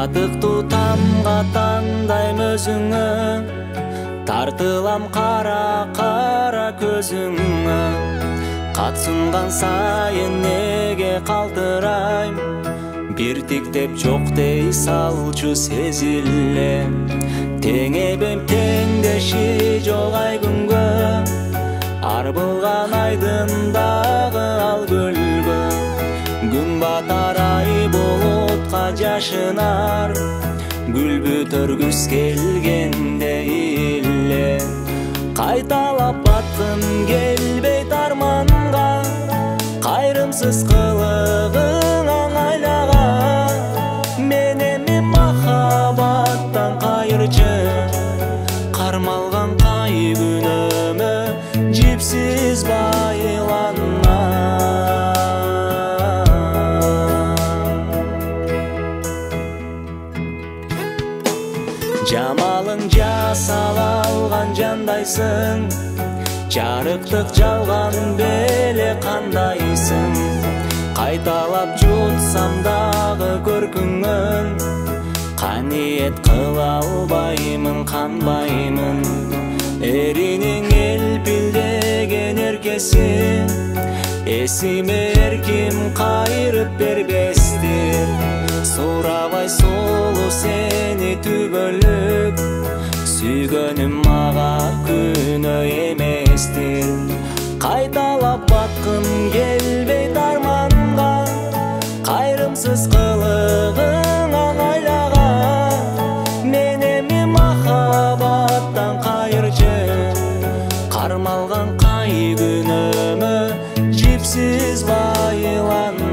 Катыктуу тамга тандайм өзүңө, тартылам кара кара көзүңө. Катсынган сайын неге калтырайм, бир тиктеп жок дей салчу сезиле. Теңебем теңдеши жок ай күнгө, арбылган айдындагы ал көлгө. Күн батар ай болотка жашынар, гүл бүтөр күз келгенде эле. Кайталап баттым келбейт арманга, кайрымсыз кылыгың аңайлаган. Мен эми махабаттан кайырчы, кармалган кай күнөмө жипсиз байланам. Жамалың жасала алган жандайсың, жарыктык жалган беле кандайсың. Кайталап жутсам дагы көркүңөн, каниет кыла албаймын, канбаймын. Эриниң элпилдеген эркеси, эсиме эрким кайрып бербестир. Сурабай солу сени түбөлүк, сүйгөнүм мага күнөө эместир. Кайталап баткым келбейт арманга, кайрымсыз кылыгың аңайлаган. Мен эми махабаттан кайырчы, кармалган кай күнөмө жипсиз байланам.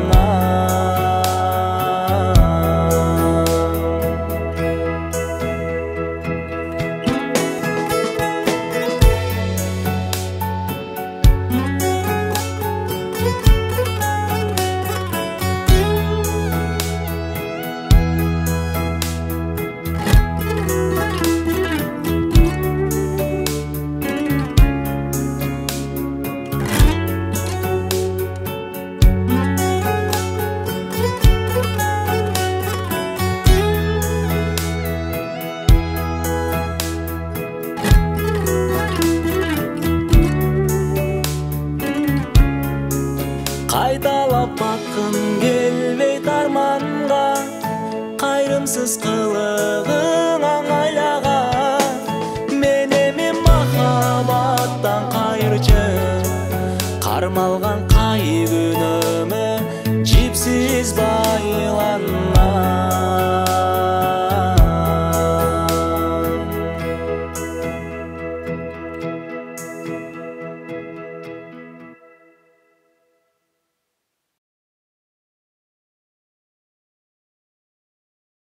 Кайталап баккым келбейт арманга, кайрымсыз кылыгың аңайлаган. Мен эми махабаттан кайырчы, кармалган